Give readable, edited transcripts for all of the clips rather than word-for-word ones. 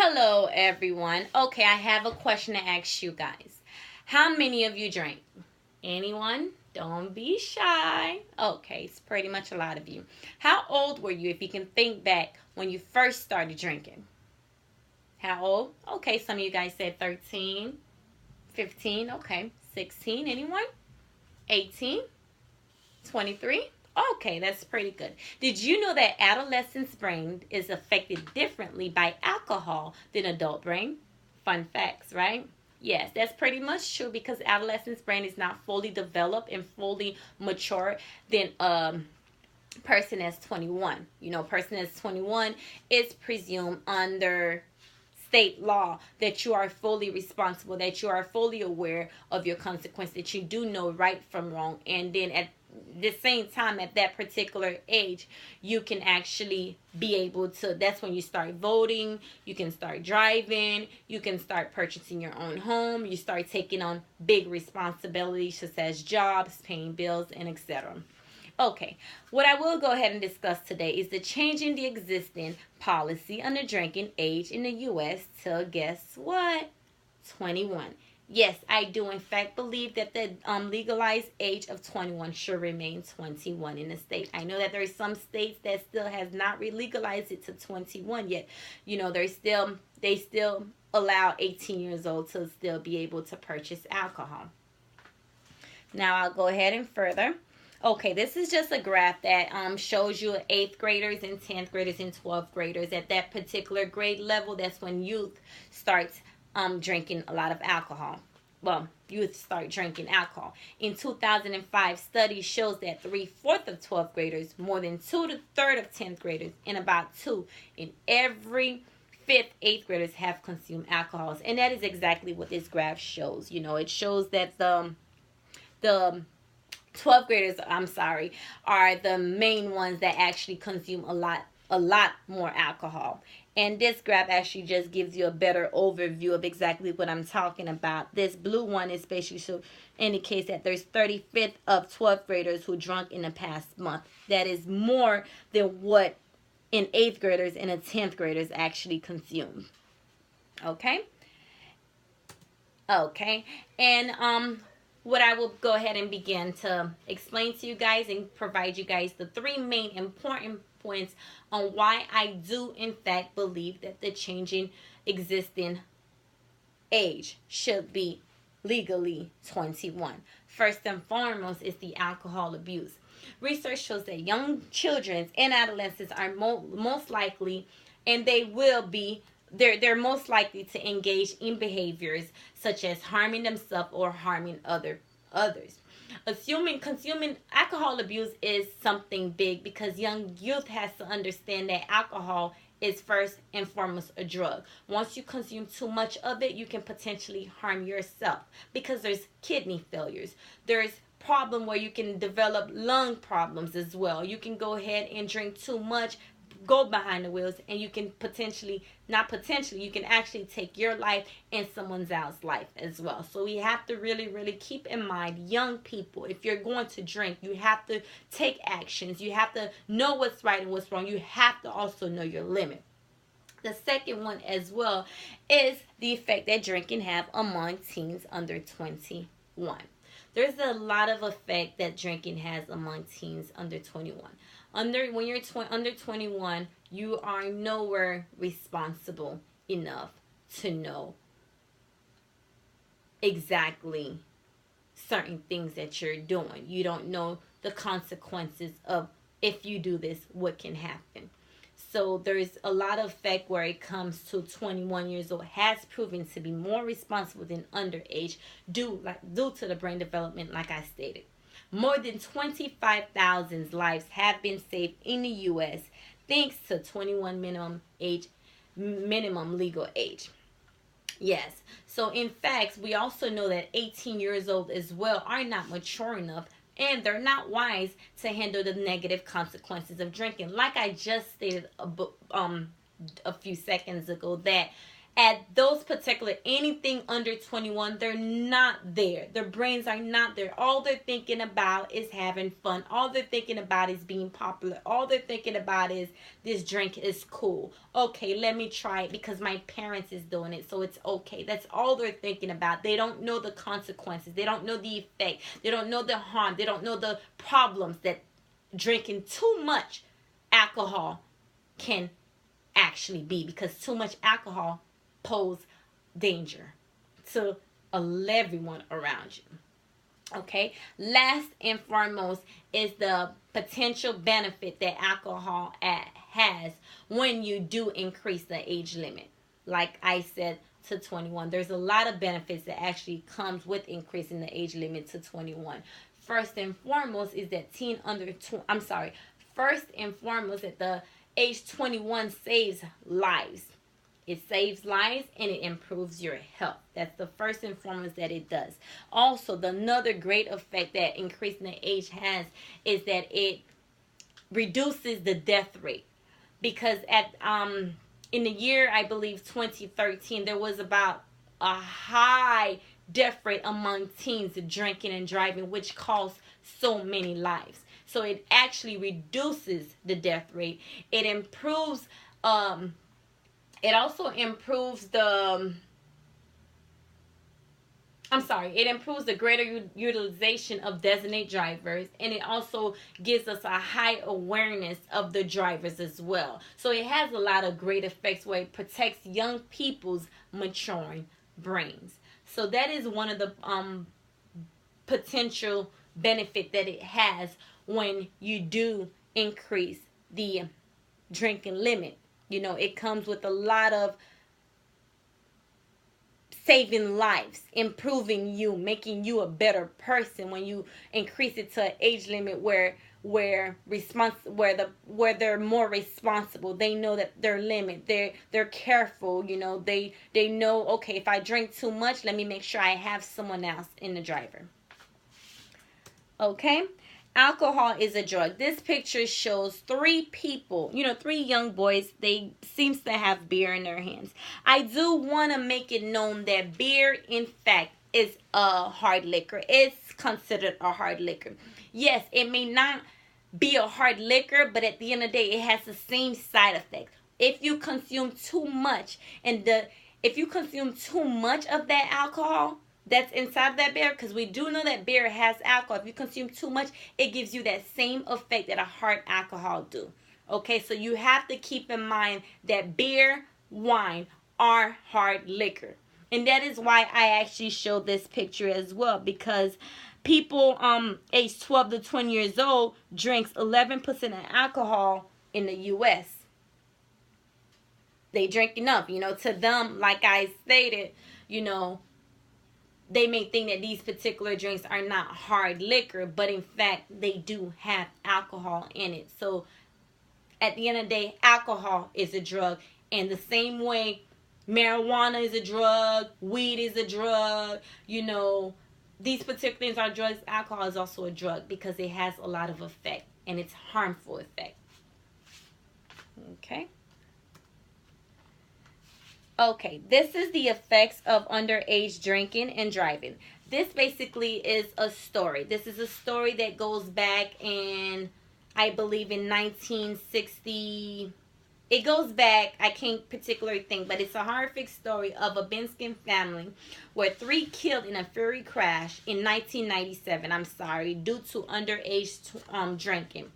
Hello, everyone. Okay, I have a question to ask you guys. How many of you drink? Anyone? Don't be shy. Okay, it's pretty much a lot of you. How old were you if you can think back when you first started drinking? How old? Okay, some of you guys said 13, 15, okay. 16, anyone? 18, 23? Okay, that's pretty good. Did you know that adolescent's brain is affected differently by alcohol than adult brain? Fun facts, right? Yes, that's pretty much true because adolescent's brain is not fully developed and fully mature than person that's 21. Person that's 21 is presumed under state law that you are fully responsible, that you are fully aware of your consequence, that you do know right from wrong, and then at the same time at that particular age you can actually be able to, that's when you start voting, you can start driving, you can start purchasing your own home, you start taking on big responsibilities such as jobs, paying bills, and etc. Okay, what I will go ahead and discuss today is the changing the existing policy on the drinking age in the U.S. to, guess what, 21. Yes, I do in fact believe that the legalized age of 21 should remain 21 in the state. I know that there are some states that still has not legalized it to 21 yet. They still allow 18 years old to still be able to purchase alcohol. Now I'll go ahead and further. Okay, this is just a graph that shows you 8th graders and 10th graders and 12th graders. At that particular grade level, that's when youth starts drinking a lot of alcohol. Well, youth start drinking alcohol. In 2005, study shows that 3/4 of 12th graders, more than 2/3 of 10th graders, and about 2 in every 5th, 8th graders have consumed alcohols. And that is exactly what this graph shows. It shows that the 12th graders, are the main ones that actually consume a lot more alcohol. And this graph actually just gives you a better overview of exactly what I'm talking about. This blue one especially indicates that there's 35th of 12th graders who drunk in the past month. That is more than what in 8th graders and 10th graders actually consume. Okay? Okay. And what I will go ahead and begin to explain to you guys and provide you guys the three main important points on why I do in fact believe that the changing existing age should be legally 21. First and foremost is the alcohol abuse. Research shows that young children and adolescents are most likely, and they're most likely to engage in behaviors such as harming themselves or harming others. Assuming consuming alcohol abuse is something big because young youth has to understand that alcohol is first and foremost a drug. Once you consume too much of it, you can potentially harm yourself because there's kidney failures. There's problem where you can develop lung problems as well. You can go ahead and drink too much, go behind the wheels, and you can you can actually take your life and someone else's life as well. So we have to really, really keep in mind, young people, if you're going to drink, you have to take actions. You have to know what's right and what's wrong. You have to also know your limit. The second one as well is the effect that drinking have among teens under 21. There's a lot of effect that drinking has among teens under 21. When you're under 21, you are nowhere responsible enough to know exactly certain things that you're doing. You don't know the consequences of, if you do this, what can happen. So there's a lot of effect where it comes to 21 years old has proven to be more responsible than underage due to the brain development, like I stated. More than 25,000 lives have been saved in the U.S. thanks to 21 minimum legal age. Yes. So in fact, we also know that 18 years old as well are not mature enough, and they're not wise to handle the negative consequences of drinking. Like I just stated a few seconds ago, that at those particular, anything under 21, they're not there. Their brains are not there. All they're thinking about is having fun. All they're thinking about is being popular. All they're thinking about is, this drink is cool. Okay, let me try it because my parents is doing it, so it's okay. That's all they're thinking about. They don't know the consequences. They don't know the effect. They don't know the harm. They don't know the problems that drinking too much alcohol can actually be, because too much alcohol pose danger to everyone around you. Okay, last and foremost is the potential benefit that alcohol has when you do increase the age limit. Like I said, to 21, there's a lot of benefits that actually comes with increasing the age limit to 21. First and foremost is that first and foremost that the age 21 saves lives. It saves lives and it improves your health. That's the first and foremost that it does. Also, another great effect that increasing the age has is that it reduces the death rate. Because in the year, I believe 2013, there was about a high death rate among teens drinking and driving, which cost so many lives. So it actually reduces the death rate. It improves it also improves it improves the greater utilization of designated drivers, and it also gives us a high awareness of the drivers as well. So it has a lot of great effects where it protects young people's maturing brains. So that is one of the potential benefit that it has when you do increase the drinking limit. You know, it comes with a lot of saving lives, improving you, making you a better person when you increase it to an age limit where they're more responsible. They know that their limit. They're careful. You know, they know, okay, if I drink too much, let me make sure I have someone else in the driver. Okay. Alcohol is a drug. This picture shows three people, three young boys. They seems to have beer in their hands. I do want to make it known that beer, in fact, is a hard liquor. It's considered a hard liquor. Yes, it may not be a hard liquor, but at the end of the day, it has the same side effects. If you consume too much, of that alcohol that's inside of that beer, because we do know that beer has alcohol. If you consume too much, it gives you that same effect that a hard alcohol do. Okay, so you have to keep in mind that beer, wine are hard liquor. And that is why I actually showed this picture as well, because people age 12 to 20 years old drinks 11% of alcohol in the U.S. They drink enough, to them, like I stated, they may think that these particular drinks are not hard liquor, but in fact, they do have alcohol in it. So at the end of the day, alcohol is a drug. And the same way marijuana is a drug, weed is a drug, these particular things are drugs. Alcohol is also a drug because it has a lot of effect, and it's harmful effect. Okay, this is the effects of underage drinking and driving. This basically is a story. This is a story that goes back in, I believe, in 1960. It goes back, I can't particularly think, but it's a horrific story of a Binskin family where 3 killed in a ferry crash in 1997. Due to underage drinking.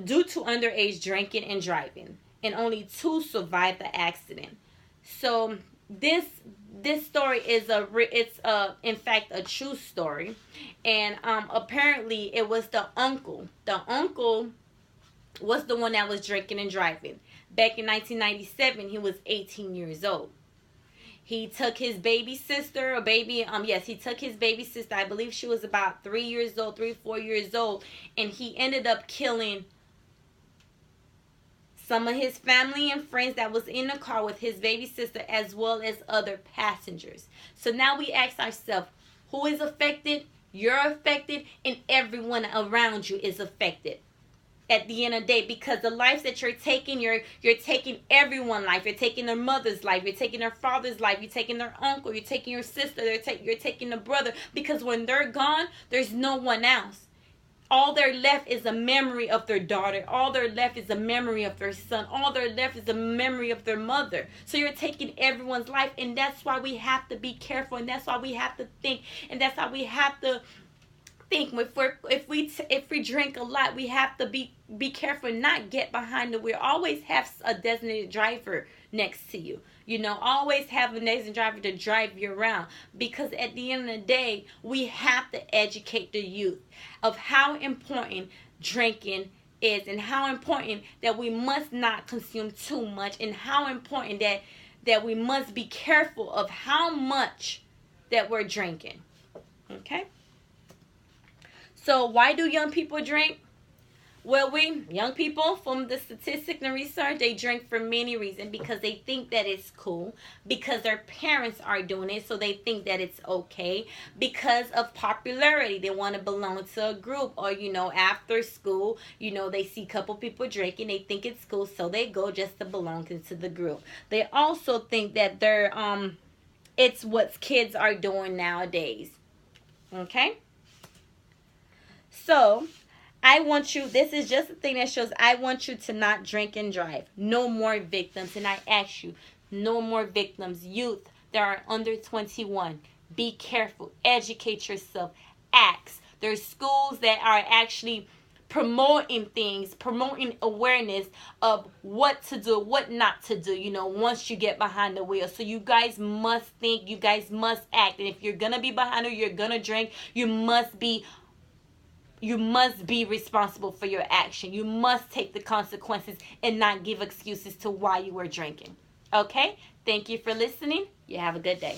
Due to underage drinking and driving. And only 2 survived the accident. So this story is in fact a true story, and apparently it was the uncle. The uncle was the one that was drinking and driving. Back in 1997, he was 18 years old. He took his baby sister, he took his baby sister. I believe she was about 3 years old, 4 years old, and he ended up killing some of his family and friends that was in the car with his baby sister, as well as other passengers. So now we ask ourselves, who is affected? You're affected, and everyone around you is affected. at the end of the day, because the lives that you're taking, you're taking everyone's life. You're taking their mother's life, you're taking their father's life, you're taking their uncle, you're taking your sister, you're taking the brother, because when they're gone, there's no one else. All they're left is a memory of their daughter. All they're left is a memory of their son. All they're left is a memory of their mother. So you're taking everyone's life, and that's why we have to be careful, and that's why we have to think, and that's why we have to think. If we drink a lot, we have to be careful and not get behind the wheel. Always have a designated driver next to you. Always have a designated driver to drive you around, because at the end of the day, we have to educate the youth of how important drinking is, and how important that we must not consume too much, and how important that we must be careful of how much that we're drinking. Okay? So why do young people drink? Well, young people, from the statistics and research, they drink for many reasons. Because they think that it's cool. Because their parents are doing it, so they think that it's okay. Because of popularity, they want to belong to a group. Or, after school, they see a couple people drinking, they think it's cool, so they go just to belong into the group. They also think that it's what kids are doing nowadays. Okay? So, this is just a thing that shows, I want you to not drink and drive. No more victims. And I ask you, no more victims. Youth that are under 21, be careful. Educate yourself. Ask. There's schools that are actually promoting things, promoting awareness of what to do, what not to do, once you get behind the wheel. So you guys must think, you guys must act. And if you're going to be behind or you're going to drink, you must be responsible for your action. You must take the consequences and not give excuses to why you were drinking. Okay? Thank you for listening. You have a good day.